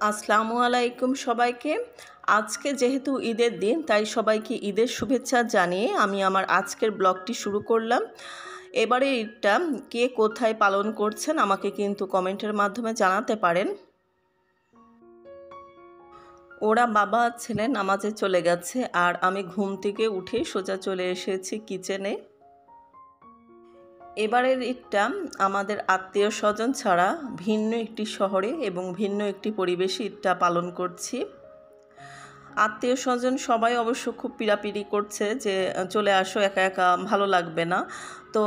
আসসালামু আলাইকুম সবাইকে। আজকে যেহেতু ঈদের দিন, তাই সবাইকে ঈদের শুভেচ্ছা জানিয়ে আমি আমার আজকের ব্লগটি শুরু করলাম। এবারে ঈদটা কে কোথায় পালন করছেন আমাকে কিন্তু কমেন্টের মাধ্যমে জানাতে পারেন। ওরা বাবা ছেলে নামাজে চলে গেছে আর আমি ঘুম থেকে উঠে সোজা চলে এসেছি কিচেনে। এবারের ঈদটা আমাদের আত্মীয় স্বজন ছাড়া ভিন্ন একটি শহরে এবং ভিন্ন একটি পরিবেশে ঈদটা পালন করছি। আত্মীয় স্বজন সবাই অবশ্য খুব পিড়াপিড়ি করছে যে চলে আসো, একা একা ভালো লাগবে না। তো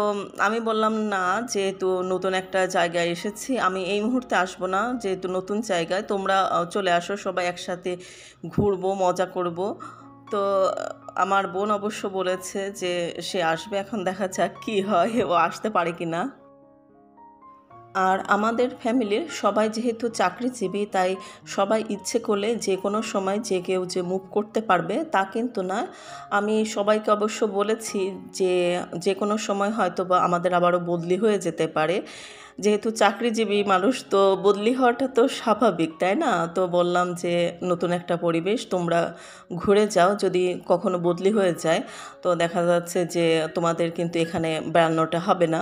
আমি বললাম না, যেহেতু নতুন একটা জায়গায় এসেছি আমি এই মুহূর্তে আসবো না, যেহেতু নতুন জায়গায় তোমরা চলে আসো, সবাই একসাথে ঘুরবো, মজা করব। তো আমার বোন অবশ্য বলেছে যে সে আসবে, এখন দেখা যাক কী হয়, ও আসতে পারে কি না। আর আমাদের ফ্যামিলির সবাই যেহেতু চাকরিজীবী, তাই সবাই ইচ্ছে করলে যে কোনো সময় যে কেউ যে মুভ করতে পারবে তা কিন্তু না। আমি সবাইকে অবশ্য বলেছি যে যে কোনো সময় হয়তো বা আমাদের আবারও বদলি হয়ে যেতে পারে। যেহেতু চাকরিজীবী মানুষ, তো বদলি হওয়াটা তো স্বাভাবিক, তাই না? তো বললাম যে নতুন একটা পরিবেশ, তোমরা ঘুরে যাও, যদি কখনো বদলি হয়ে যায় তো দেখা যাচ্ছে যে তোমাদের কিন্তু এখানে বেড়ানোটা হবে না।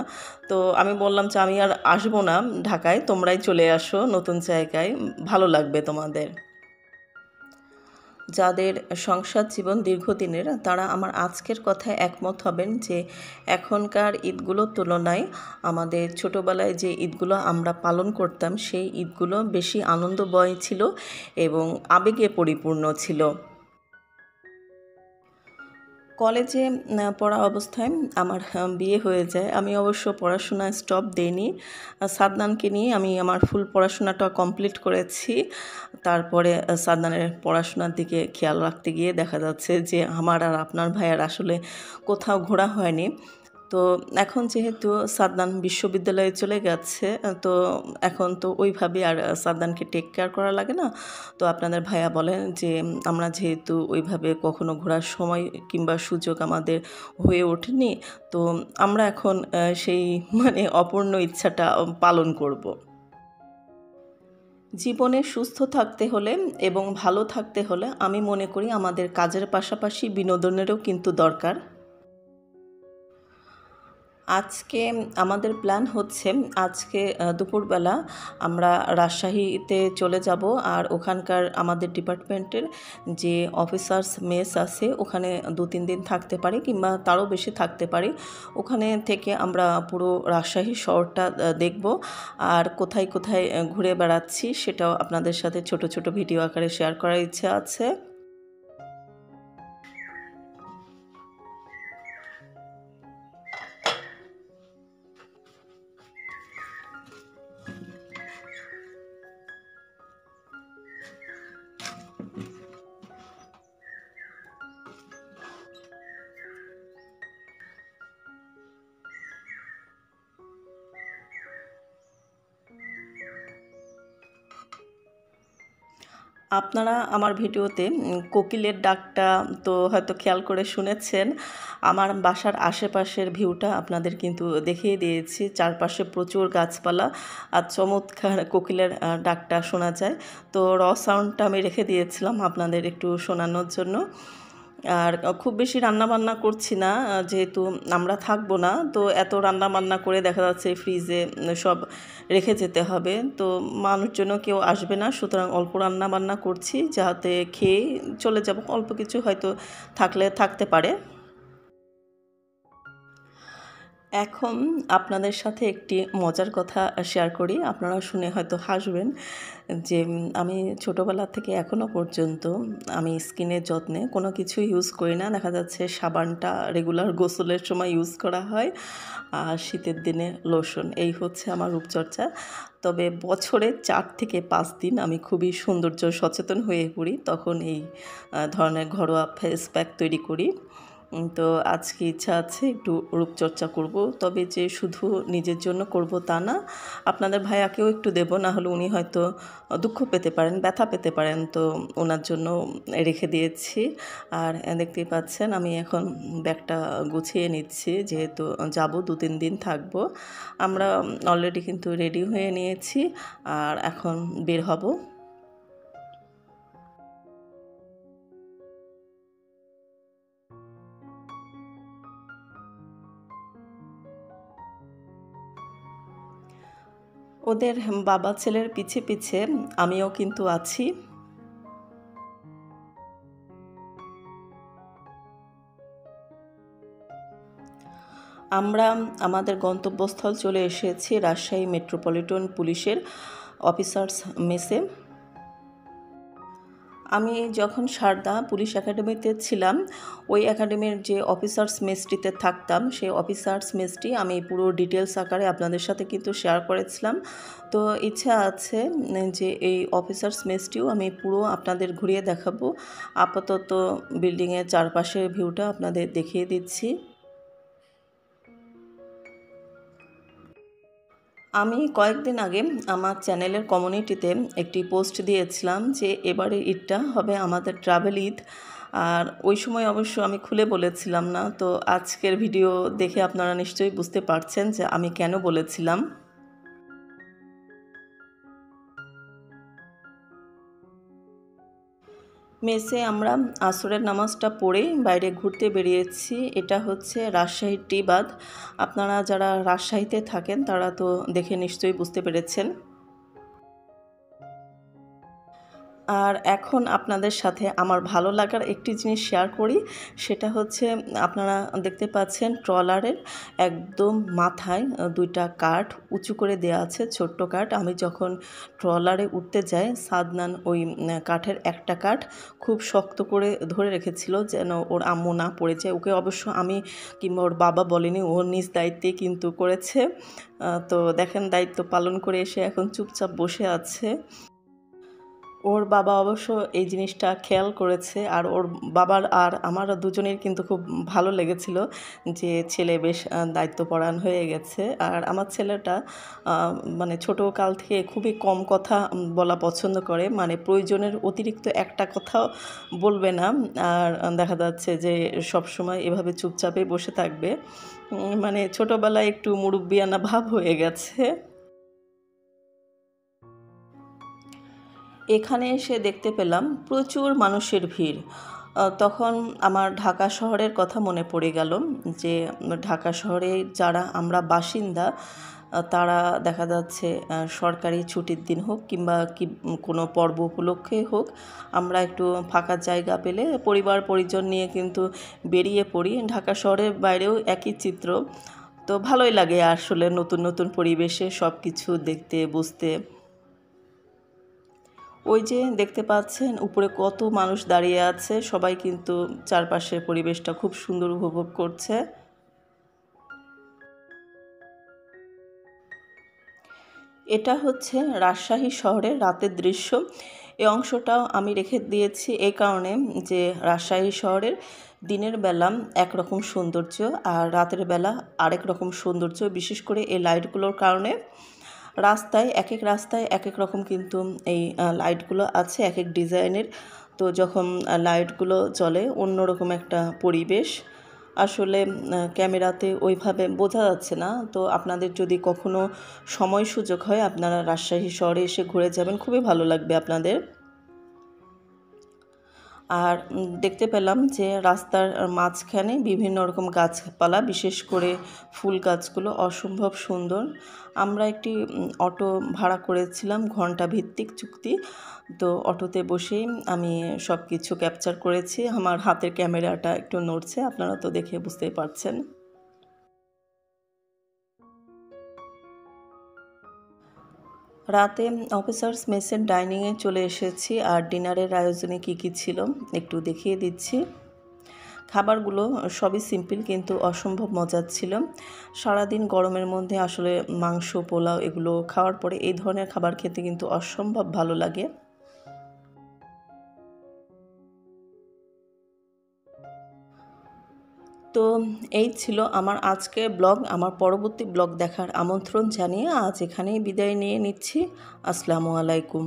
তো আমি বললাম যে আমি আর আসবো না ঢাকায়, তোমরাই চলে আসো নতুন জায়গায়, ভালো লাগবে তোমাদের। যাদের সংসার জীবন দীর্ঘদিনের তারা আমার আজকের কথায় একমত হবেন যে এখনকার ঈদগুলোর তুলনায় আমাদের ছোটোবেলায় যে ঈদগুলো আমরা পালন করতাম সেই ঈদগুলো বেশি আনন্দময় ছিল এবং আবেগে পরিপূর্ণ ছিল। কলেজে পড়া অবস্থায় আমার বিয়ে হয়ে যায়। আমি অবশ্য পড়াশোনা স্টপ দেইনি। সাদনানকে নিয়ে আমি আমার ফুল পড়াশোনাটা কমপ্লিট করেছি। তারপরে সাদনানের পড়াশোনার দিকে খেয়াল রাখতে গিয়ে দেখা যাচ্ছে যে আমার আর আপনার ভাইয়ের আসলে কোথাও ঘোরা হয়নি। তো এখন যেহেতু সাদনান বিশ্ববিদ্যালয়ে চলে গেছে, তো এখন তো ওইভাবে আর সাদনানকে টেক কেয়ার করা লাগে না। তো আপনাদের ভাইয়া বলেন যে আমরা যেহেতু ওইভাবে কখনো ঘোরার সময় কিংবা সুযোগ আমাদের হয়ে ওঠেনি, তো আমরা এখন সেই অপূর্ণ ইচ্ছাটা পালন করব। জীবনে সুস্থ থাকতে হলে এবং ভালো থাকতে হলে আমি মনে করি আমাদের কাজের পাশাপাশি বিনোদনেরও কিন্তু দরকার। আজকে আমাদের প্ল্যান হচ্ছে আজকে দুপুরবেলা আমরা রাজশাহীতে চলে যাব, আর ওখানকার আমাদের ডিপার্টমেন্টের যে অফিসার্স মেস আছে ওখানে 2-3 দিন থাকতে পারি কিংবা তারও বেশি থাকতে পারি। ওখানে থেকে আমরা পুরো রাজশাহী শহরটা দেখব, আর কোথায় কোথায় ঘুরে বেড়াচ্ছি সেটাও আপনাদের সাথে ছোট ছোট ভিডিও আকারে শেয়ার করার ইচ্ছা আছে। আপনারা আমার ভিডিওতে কোকিলের ডাকটা তো হয়তো খেয়াল করে শুনেছেন। আমার বাসার আশেপাশের ভিউটা আপনাদের কিন্তু দেখিয়ে দিয়েছি, চারপাশে প্রচুর গাছপালা আর চমৎকার কোকিলের ডাকটা শোনা যায়। তো সাউন্ডটা আমি রেখে দিয়েছিলাম আপনাদের একটু শোনানোর জন্য। আর খুব বেশি রান্নাবান্না করছি না, যেহেতু আমরা থাকবো না, তো এত রান্নাবান্না করে দেখা যাচ্ছে ফ্রিজে সব রেখে যেতে হবে, তো মানুষজনও কেউ আসবে না, সুতরাং অল্প রান্নাবান্না করছি যাতে খেয়ে চলে যাব। অল্প কিছু হয়তো থাকলে থাকতে পারে। এখন আপনাদের সাথে একটি মজার কথা শেয়ার করি, আপনারা শুনে হয়তো হাসবেন। যে আমি ছোটোবেলা থেকে এখনও পর্যন্ত আমি স্কিনের যত্নে কোনো কিছু ইউজ করি না। দেখা যাচ্ছে সাবানটা রেগুলার গোসলের সময় ইউজ করা হয়, আর শীতের দিনে লোশন, এই হচ্ছে আমার রূপচর্চা। তবে বছরে 4 থেকে 5 দিন আমি খুবই সৌন্দর্য সচেতন হয়ে পড়ি, তখন এই ধরনের ঘরোয়া ফেস প্যাক তৈরি করি। তো আজকে ইচ্ছা আছে একটু রূপচর্চা করব, তবে যে শুধু নিজের জন্য করব তা না, আপনাদের ভাইয়াকেও একটু দেব, না হলে উনি হয়তো দুঃখ পেতে পারেন, ব্যথা পেতে পারেন, তো ওনার জন্য রেখে দিয়েছি। আর দেখতেই পাচ্ছেন আমি এখন ব্যাগটা গুছিয়ে নিচ্ছি, যেহেতু যাব 2-3 দিন থাকবো। আমরা অলরেডি কিন্তু রেডি হয়ে নিয়েছি আর এখন বের হব। ওদের বাবা ছেলের পিছে পিছে আমিও কিন্তু আছি। আমরা আমাদের গন্তব্যস্থল চলে এসেছি রাজশাহী মেট্রোপলিটন পুলিশের অফিসার্স মেসে। আমি যখন সারদা পুলিশ একাডেমিতে ছিলাম, ওই একাডেমির যে অফিসার্স মেসটিতে থাকতাম, সেই অফিসার্স মেসটি আমি পুরো ডিটেলস আকারে আপনাদের সাথে কিন্তু শেয়ার করেছিলাম। তো ইচ্ছা আছে যে এই অফিসার্স মেসটিও আমি পুরো আপনাদের ঘুরিয়ে দেখাবো। আপাতত বিল্ডিংয়ের চারপাশের ভিউটা আপনাদের দেখিয়ে দিচ্ছি। আমি কয়েকদিন আগে আমার চ্যানেলের কমিউনিটিতে একটি পোস্ট দিয়েছিলাম যে এবারের ঈদটা হবে আমাদের ট্রাভেল ঈদ। আর ওই সময় অবশ্য আমি খুলে বলেছিলাম না, তো আজকের ভিডিও দেখে আপনারা নিশ্চয়ই বুঝতে পারছেন যে আমি কেন বলেছিলাম। মেসে আমরা আসরের নামাজটা পড়ে বাইরে ঘুরতে বেরিয়েছি। এটা হচ্ছে রাজশাহীর টি বাঁধ। আপনারা যারা রাজশাহীতে থাকেন তারা তো দেখে নিশ্চয়ই বুঝতে পেরেছেন। আর এখন আপনাদের সাথে আমার ভালো লাগার একটি জিনিস শেয়ার করি, সেটা হচ্ছে আপনারা দেখতে পাচ্ছেন ট্রলারের একদম মাথায় দুইটা কাঠ উঁচু করে দেওয়া আছে, ছোট্ট কাঠ। আমি যখন ট্রলারে উঠতে যাই, সাদনান ওই কাঠের একটা কাঠ খুব শক্ত করে ধরে রেখেছিল যেন ওর আম্মু না পড়ে যায়। ওকে অবশ্য আমি কিংবা ওর বাবা বলেনি, ওর নিজ দায়িত্বে কিন্তু করেছে। তো দেখেন দায়িত্ব পালন করে এসে এখন চুপচাপ বসে আছে। ওর বাবা অবশ্য এই জিনিসটা খেয়াল করেছে, আর ওর বাবার আর আমার দুজনের কিন্তু খুব ভালো লেগেছিল যে ছেলে বেশ দায়িত্বপরায়ণ হয়ে গেছে। আর আমার ছেলেটা মানে ছোটো কাল থেকে খুবই কম কথা বলা পছন্দ করে, মানে প্রয়োজনের অতিরিক্ত একটা কথাও বলবে না। আর দেখা যাচ্ছে যে সব সময় এভাবে চুপচাপে বসে থাকবে, মানে ছোটোবেলায় একটু মুরব্বিয়ানা ভাব হয়ে গেছে। এখানে এসে দেখতে পেলাম প্রচুর মানুষের ভিড়। তখন আমার ঢাকা শহরের কথা মনে পড়ে গেল যে ঢাকা শহরে যারা আমরা বাসিন্দা, তারা দেখা যাচ্ছে সরকারি ছুটির দিন হোক কিংবা কোনো পর্ব উপলক্ষে হোক, আমরা একটু ফাঁকা জায়গা পেলে পরিবার পরিজন নিয়ে কিন্তু বেরিয়ে পড়ি। ঢাকা শহরের বাইরেও একই চিত্র। তো ভালোই লাগে আসলে নতুন নতুন পরিবেশে সব কিছু দেখতে বুঝতে। ওই যে দেখতে পাচ্ছেন উপরে কত মানুষ দাঁড়িয়ে আছে, সবাই কিন্তু চারপাশের পরিবেশটা খুব সুন্দর উপভোগ করছে। এটা হচ্ছে রাজশাহী শহরের রাতের দৃশ্য। এই অংশটাও আমি রেখে দিয়েছি এই কারণে যে রাজশাহী শহরের দিনের বেলা একরকম সৌন্দর্য আর রাতের বেলা আরেক রকম সৌন্দর্য, বিশেষ করে এই লাইটগুলোর কারণে। রাস্তায় এক এক রকম কিন্তু এই লাইটগুলো আছে, এক এক ডিজাইনের। তো যখন লাইটগুলো জ্বলে অন্যরকম একটা পরিবেশ। আসলে ক্যামেরাতে ওইভাবে বোঝা যাচ্ছে না। তো আপনাদের যদি কখনো সময় সুযোগ হয় আপনারা রাজশাহী শহরে এসে ঘুরে যাবেন, খুবই ভালো লাগবে আপনাদের। আর দেখতে পেলাম যে রাস্তার মাঝখানে বিভিন্ন রকম গাছপালা, বিশেষ করে ফুল গাছগুলো অসম্ভব সুন্দর। আমরা একটি অটো ভাড়া করেছিলাম, ঘন্টা ভিত্তিক চুক্তি। তো অটোতে বসেই আমি সব কিছু ক্যাপচার করেছি। আমার হাতের ক্যামেরাটা একটু নড়ছে, আপনারা তো দেখে বুঝতেই পারছেন। রাতে অফিসার্স মেসের ডাইনিংয়ে চলে এসেছি, আর ডিনারের আয়োজনে কি কি ছিল একটু দেখিয়ে দিচ্ছি। খাবারগুলো সবই সিম্পল কিন্তু অসম্ভব মজার ছিল। সারাদিন গরমের মধ্যে আসলে মাংস পোলাও এগুলো খাওয়ার পরে এই ধরনের খাবার খেতে কিন্তু অসম্ভব ভালো লাগে। তো এই ছিল আমার আজকের ব্লগ। আমার পরবর্তী ব্লগ দেখার আমন্ত্রণ জানিয়ে আজ এখানেই বিদায় নিয়ে নিচ্ছি। আসসালামু আলাইকুম।